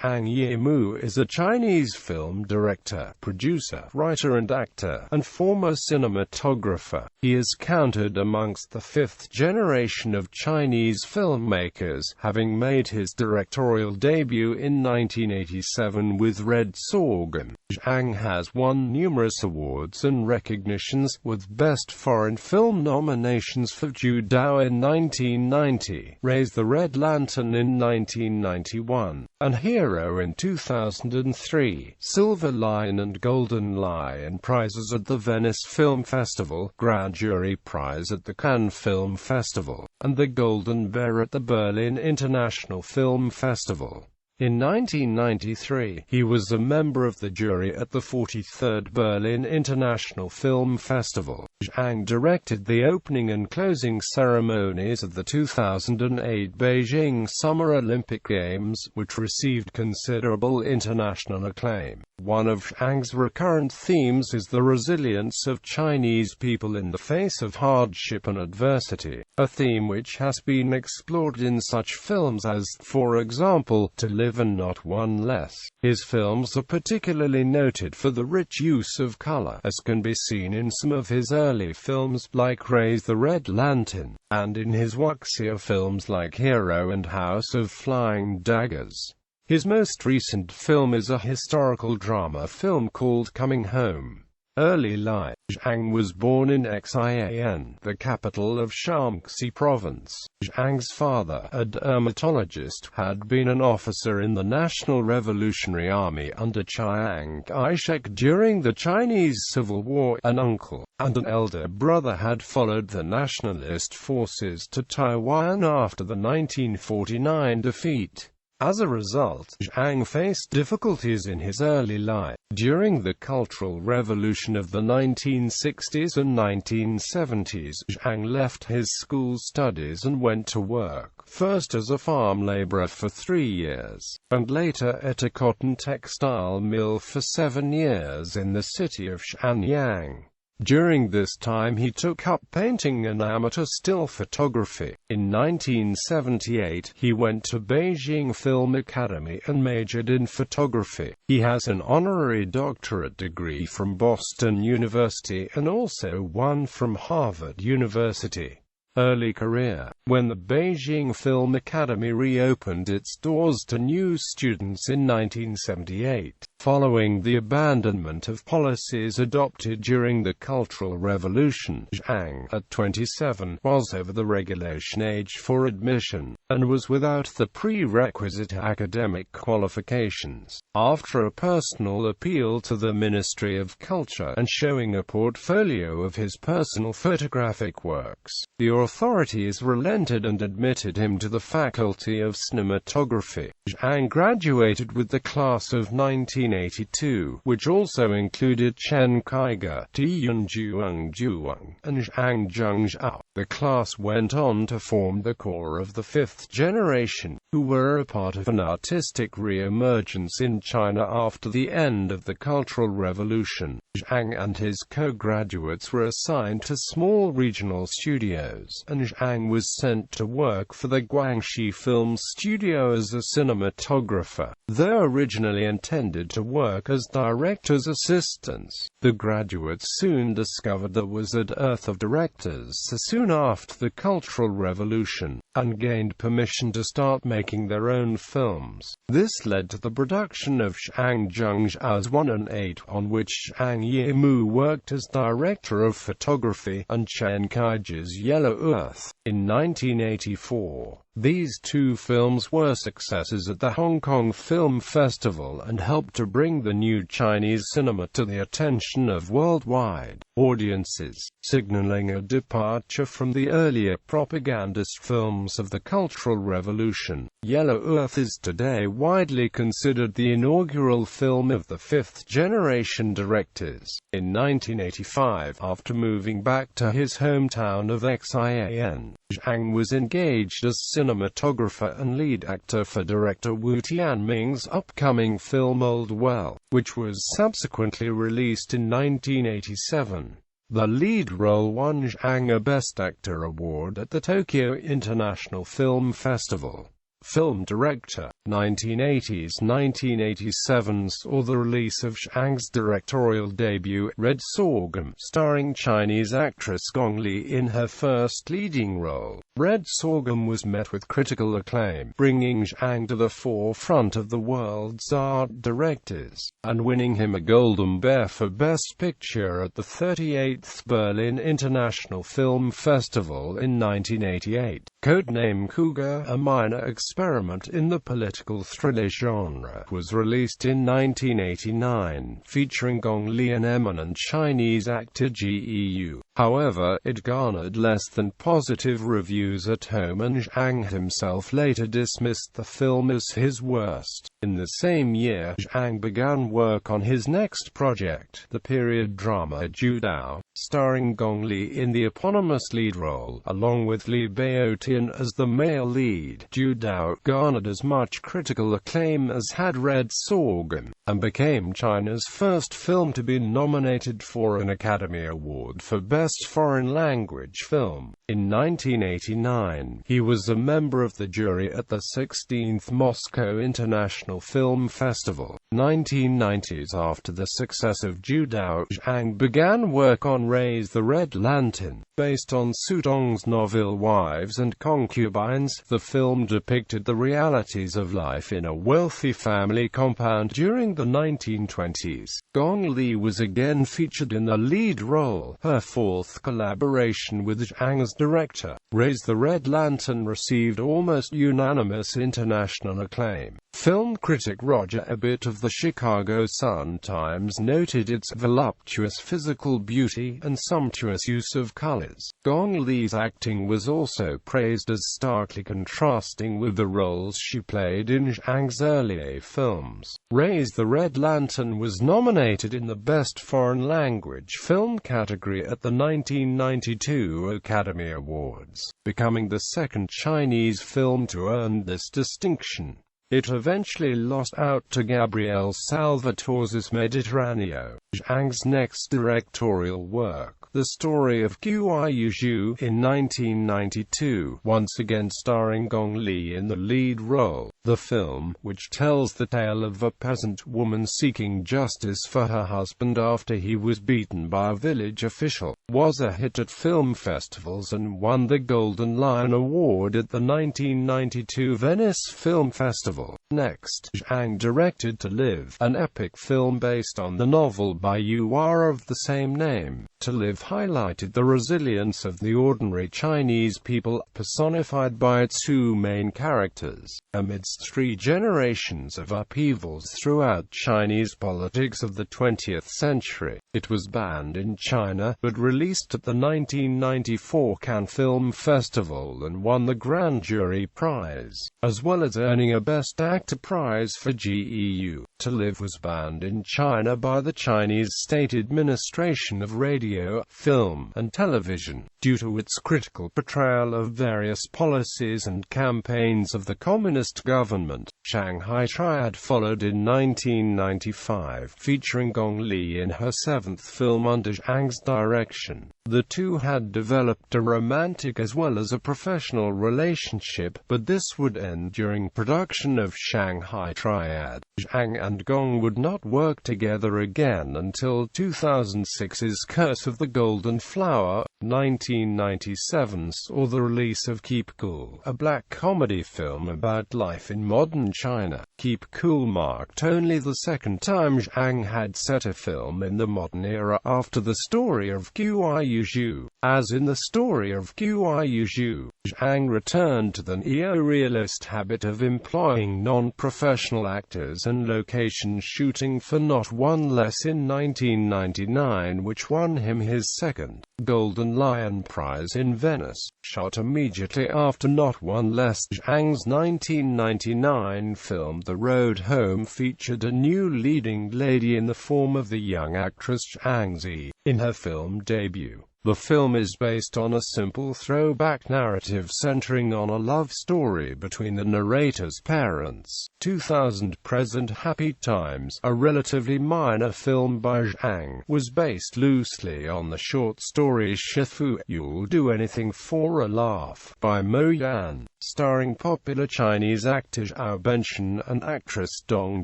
Zhang Yimou is a Chinese film director, producer, writer and actor, and former cinematographer. He is counted amongst the fifth generation of Chinese filmmakers, having made his directorial debut in 1987 with Red Sorghum.Zhang has won numerous awards and recognitions, with Best Foreign Film nominations for Ju Dou in 1990, Raise the Red Lantern in 1991, and Hero in 2003, Silver Lion and Golden Lion prizes at the Venice Film Festival, Grand Jury Prize at the Cannes Film Festival, and the Golden Bear at the Berlin International Film Festival. In 1993, he was a member of the jury at the 43rd Berlin International Film Festival. Zhang directed the opening and closing ceremonies of the 2008 Beijing Summer Olympic Games, which received considerable international acclaim. One of Zhang's recurrent themes is the resilience of Chinese people in the face of hardship and adversity, a theme which has been explored in such films as, for example, To Live and Not One Less. His films are particularly noted for the rich use of color, as can be seen in some of his early films like Raise the Red Lantern, and in his wuxia films like Hero and House of Flying Daggers. His most recent film is a historical drama film called Coming Home. Early life. Zhang was born in Xi'an, the capital of Shaanxi province. Zhang's father, a dermatologist, had been an officer in the National Revolutionary Army under Chiang Kai-shek during the Chinese Civil War. An uncle and an elder brother had followed the nationalist forces to Taiwan after the 1949 defeat. As a result, Zhang faced difficulties in his early life. During the Cultural Revolution of the 1960s and 1970s, Zhang left his school studies and went to work, first as a farm laborer for 3 years, and later at a cotton textile mill for 7 years in the city of Shenyang. During this time he took up painting and amateur still photography. In 1978, he went to Beijing Film Academy and majored in photography. He has an honorary doctorate degree from Boston University and also one from Harvard University. Early career. When the Beijing Film Academy reopened its doors to new students in 1978, following the abandonment of policies adopted during the Cultural Revolution, Zhang, at 27, was over the regulation age for admission, and was without the prerequisite academic qualifications. After a personal appeal to the Ministry of Culture and showing a portfolio of his personal photographic works, the authorities relented and admitted him to the Faculty of Cinematography. Zhang graduated with the class of 1982, which also included Chen Kaige, Injeongwon, and Zhang Zhengzhao. The class went on to form the core of the fifth generation, who were a part of an artistic re-emergence in China after the end of the Cultural Revolution. Zhang and his co-graduates were assigned to small regional studios, and Zhang was sent to work for the Guangxi Film Studio as a cinematographer. Though originally intended to work as director's assistants, the graduates soon discovered there was a dearth of directors soon after the Cultural Revolution, and gained permission to start making their own films. This led to the production of Zhang Zhengzhao's 1 and 8, on which Zhang Yimou worked as director of photography, and Chen Kaige's Yellow Earth. In 1984, these two films were successes at the Hong Kong Film Festival and helped to bring the new Chinese cinema to the attention of worldwide audiences, signaling a departure from the earlier propagandist films of the Cultural Revolution. Yellow Earth is today widely considered the inaugural film of the fifth-generation directors. In 1985, after moving back to his hometown of Xi'an, Zhang was engaged as cinematographer and lead actor for director Wu Tianming's upcoming film Old Well, which was subsequently released in 1987. The lead role won Zhang a Best Actor award at the Tokyo International Film Festival. film director. 1980s–1987 saw the release of Zhang's directorial debut, Red Sorghum, starring Chinese actress Gong Li in her first leading role. Red Sorghum was met with critical acclaim, bringing Zhang to the forefront of the world's art directors, and winning him a Golden Bear for Best Picture at the 38th Berlin International Film Festival in 1988. Codename Cougar, a minor experiment in the political thriller genre, was released in 1989, featuring Gong Li and eminent Chinese actor Ju Dou. However, it garnered less than positive reviews at home, and Zhang himself later dismissed the film as his worst. In the same year, Zhang began work on his next project, the period drama Ju Dou, starring Gong Li in the eponymous lead role, along with Li Baotian as the male lead. Ju Dou garnered as much critical acclaim as had Red Sorghum, and became China's first film to be nominated for an Academy Award for Best Foreign Language Film. In 1989, he was a member of the jury at the 16th Moscow International Film Festival. 1990s. After the success of Ju Dou, Zhang began work on Raise the Red Lantern. Based on Su Dong's novel Wives and Concubines, the film depicted the realities of life in a wealthy family compound during the 1920s. Gong Li was again featured in the lead role, her fourth collaboration with Zhang's director. Raise the Red Lantern received almost unanimous international acclaim. Film critic Roger Ebert of the Chicago Sun-Times noted its voluptuous physical beauty and sumptuous use of colors. Gong Li's acting was also praised as starkly contrasting with the roles she played in Zhang's earlier films. Raise the Red Lantern was nominated in the Best Foreign Language Film category at the 1992 Academy Awards, becoming the second Chinese film to earn this distinction. It eventually lost out to Gabriel Salvatore's Mediterraneo. Zhang's next directorial work, The Story of Guiyuzhu, in 1992, once again starring Gong Li in the lead role. The film, which tells the tale of a peasant woman seeking justice for her husband after he was beaten by a village official, was a hit at film festivals and won the Golden Lion Award at the 1992 Venice Film Festival. Next, Zhang directed To Live, an epic film based on the novel by Yu Hua of the same name. To Live highlighted the resilience of the ordinary Chinese people, personified by its two main characters. Amidst three generations of upheavals throughout Chinese politics of the 20th century, it was banned in China, but released at the 1994 Cannes Film Festival and won the Grand Jury Prize, as well as earning a Best Actor prize for Ju. To Live was banned in China by the Chinese State Administration of Radio, Film, and Television, due to its critical portrayal of various policies and campaigns of the Communist government. Shanghai Triad followed in 1995, featuring Gong Li in her seventh film under Zhang's direction. The two had developed a romantic as well as a professional relationship, but this would end during production of Shanghai Triad. Zhang and Gong would not work together again until 2006's Curse of the Golden Flower. 1997 saw the release of Keep Cool, a black comedy film about life in modern China. Keep Cool marked only the second time Zhang had set a film in the modern era after The Story of Guiyuzhu. As in The Story of Guiyuzhu, Zhang returned to the neo-realist habit of employing non-professional actors and location shooting for Not One Less in 1999, which won him his second Golden Lion Prize in Venice. Shot immediately after Not One Less, Zhang's 1999 film The Road Home featured a new leading lady in the form of the young actress Zhang Zi. In her film debut, The film is based on a simple throwback narrative centering on a love story between the narrator's parents. 2000 Present Happy Times, a relatively minor film by Zhang, was based loosely on the short story Shifu, You'll Do Anything for a Laugh, by Mo Yan, starring popular Chinese actor Zhao Benshan and actress Dong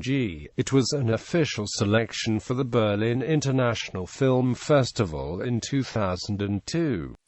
Ji. It was an official selection for the Berlin International Film Festival in 2002.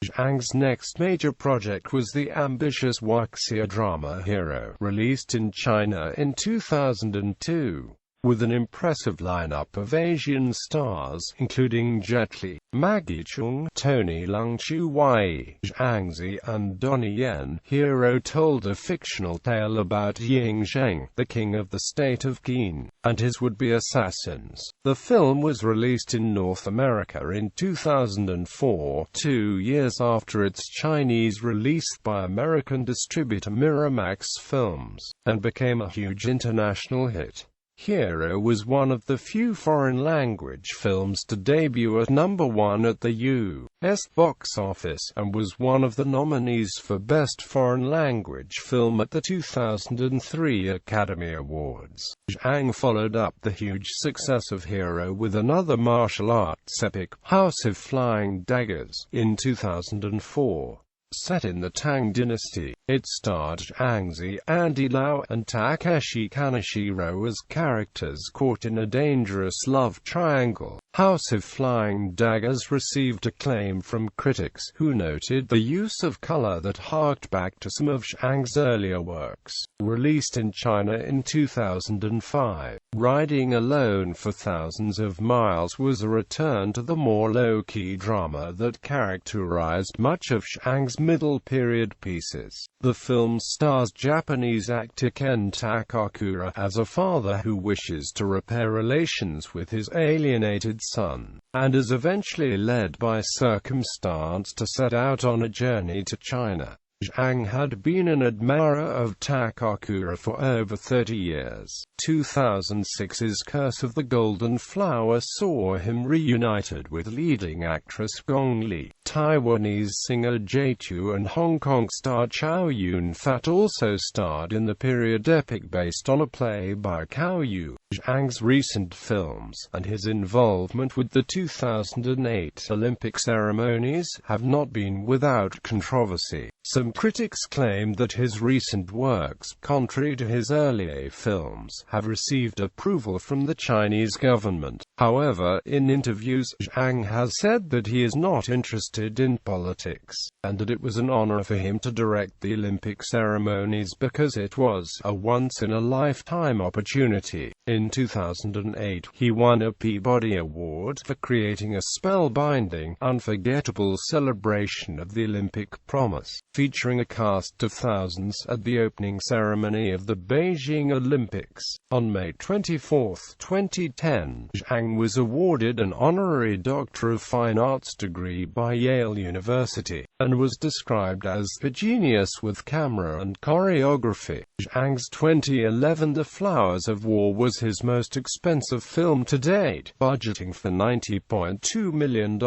Zhang's next major project was the ambitious wuxia drama Hero, released in China in 2002. With an impressive lineup of Asian stars, including Jet Li, Maggie Cheung, Tony Leung Chiu Wai, Zhang Zi, and Donnie Yen, Hero told a fictional tale about Ying Sheng, the king of the state of Qin, and his would-be assassins. The film was released in North America in 2004, 2 years after its Chinese release by American distributor Miramax Films, and became a huge international hit. Hero was one of the few foreign-language films to debut at #1 at the U.S. box office, and was one of the nominees for Best Foreign Language Film at the 2003 Academy Awards. Zhang followed up the huge success of Hero with another martial arts epic, House of Flying Daggers, in 2004. Set in the Tang Dynasty, it starred Zhang Zi, Andy Lau, and Takeshi Kaneshiro as characters caught in a dangerous love triangle. House of Flying Daggers received acclaim from critics, who noted the use of color that harked back to some of Zhang's earlier works. Released in China in 2005, Riding Alone for Thousands of Miles was a return to the more low-key drama that characterized much of Zhang's middle-period pieces. The film stars Japanese actor Ken Takakura as a father who wishes to repair relations with his alienated son, and is eventually led by circumstance to set out on a journey to China. Zhang had been an admirer of Takakura for over 30 years. 2006's Curse of the Golden Flower saw him reunited with leading actress Gong Li. Taiwanese singer J2 and Hong Kong star Chow Yun-fat also starred in the period epic based on a play by Cao Yu. Zhang's recent films, and his involvement with the 2008 Olympic ceremonies, have not been without controversy. Some critics claim that his recent works, contrary to his earlier films, have received approval from the Chinese government. However, in interviews, Zhang has said that he is not interested in politics, and that it was an honor for him to direct the Olympic ceremonies because it was a once-in-a-lifetime opportunity. In 2008, he won a Peabody Award for creating a spellbinding, unforgettable celebration of the Olympic promise, featuring a cast of thousands at the opening ceremony of the Beijing Olympics. On May 24, 2010, Zhang was awarded an honorary Doctor of Fine Arts degree by Yale University, and was described as a genius with camera and choreography. Zhang's 2011 The Flowers of War was his most expensive film to date, budgeting for $90.2 million.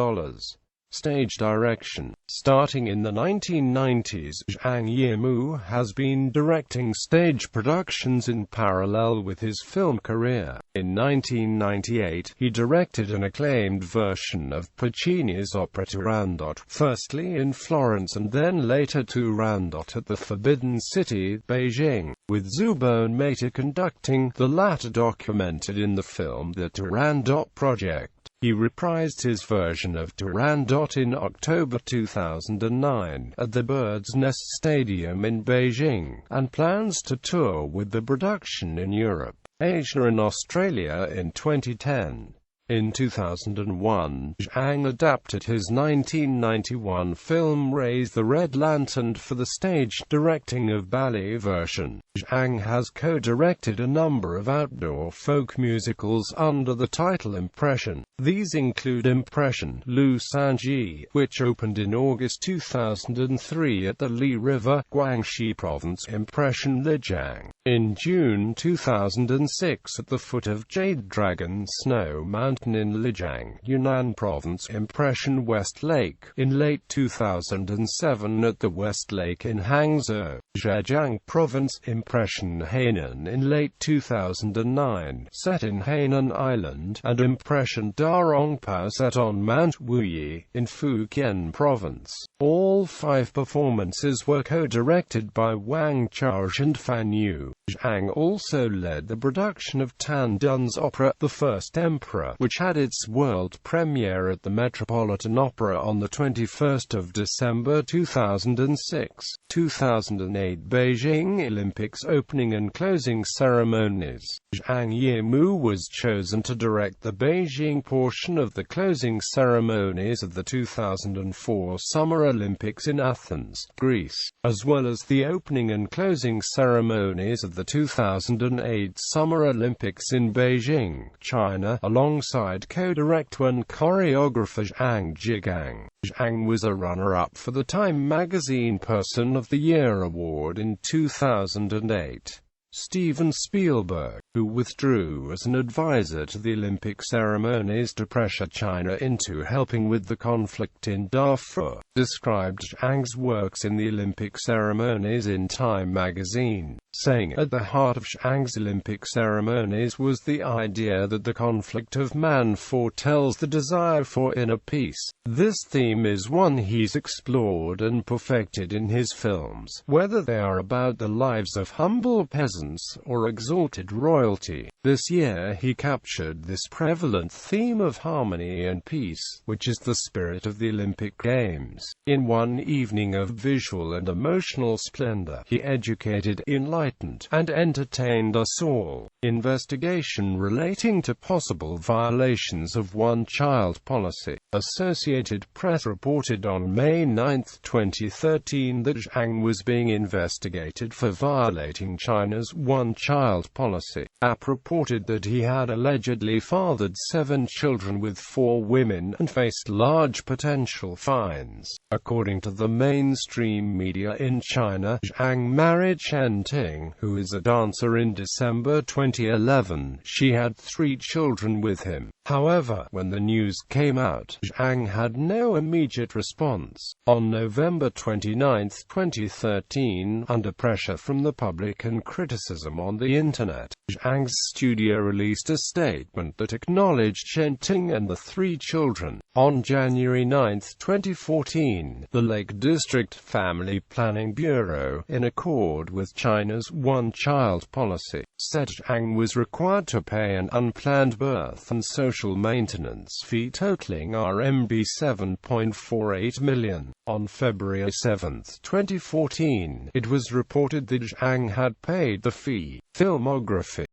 Stage direction. Starting in the 1990s, Zhang Yimou has been directing stage productions in parallel with his film career. In 1998, he directed an acclaimed version of Puccini's opera Turandot, firstly in Florence and then later Turandot at the Forbidden City, Beijing, with Zubone Mehta conducting, the latter documented in the film The Turandot Project. He reprised his version of Turandot in October 2009 at the Bird's Nest Stadium in Beijing, and plans to tour with the production in Europe, Asia and Australia in 2010. In 2001, Zhang adapted his 1991 film Raise the Red Lantern for the stage directing of ballet version. Zhang has co-directed a number of outdoor folk musicals under the title Impression. These include Impression, Lu Sanji, which opened in August 2003 at the Li River, Guangxi Province, Impression Lijiang. In June 2006 at the foot of Jade Dragon Snow Mountain, Mountain in Lijiang, Yunnan Province. Impression West Lake, in late 2007 at the West Lake in Hangzhou, Zhejiang Province. Impression Hainan in late 2009, set in Hainan Island, and Impression Darongpa set on Mount Wuyi, in Fujian Province. All 5 performances were co-directed by Wang Charge and Fan Yu. Zhang also led the production of Tan Dun's opera, The First Emperor, which had its world premiere at the Metropolitan Opera on the 21st of December 2006. 2008 Beijing Olympics opening and closing ceremonies. Zhang Yimou was chosen to direct the Beijing portion of the closing ceremonies of the 2004 Summer Olympics in Athens, Greece, as well as the opening and closing ceremonies of the 2008 Summer Olympics in Beijing, China, alongside co-director and choreographer Zhang Jigang. Zhang was a runner-up for the Time Magazine Person of the Year award in 2008. Steven Spielberg, who withdrew as an advisor to the Olympic ceremonies to pressure China into helping with the conflict in Darfur, described Zhang's works in the Olympic ceremonies in Time magazine, saying, "At the heart of Zhang's Olympic ceremonies was the idea that the conflict of man foretells the desire for inner peace. This theme is one he's explored and perfected in his films, whether they are about the lives of humble peasants or exalted royalty." This year he captured this prevalent theme of harmony and peace, which is the spirit of the Olympic Games. In one evening of visual and emotional splendor, he educated, enlightened, and entertained us all. Investigation relating to possible violations of one-child policy. Associated Press reported on May 9, 2013 that Zhang was being investigated for violating China's one-child policy. AP reported that he had allegedly fathered 7 children with 4 women and faced large potential fines. According to the mainstream media in China, Zhang married Chen Ting, who is a dancer, in December 2011. She had 3 children with him. However, when the news came out, Zhang had no immediate response. On November 29, 2013, under pressure from the public and criticism on the internet, Zhang's studio released a statement that acknowledged Chen Ting and the 3 children. On January 9, 2014, the Lake District Family Planning Bureau, in accord with China's one-child policy, said Zhang was required to pay an unplanned birth and social maintenance fee totaling RMB 7.48 million. On February 7, 2014, it was reported that Zhang had paid the fee. Filmography.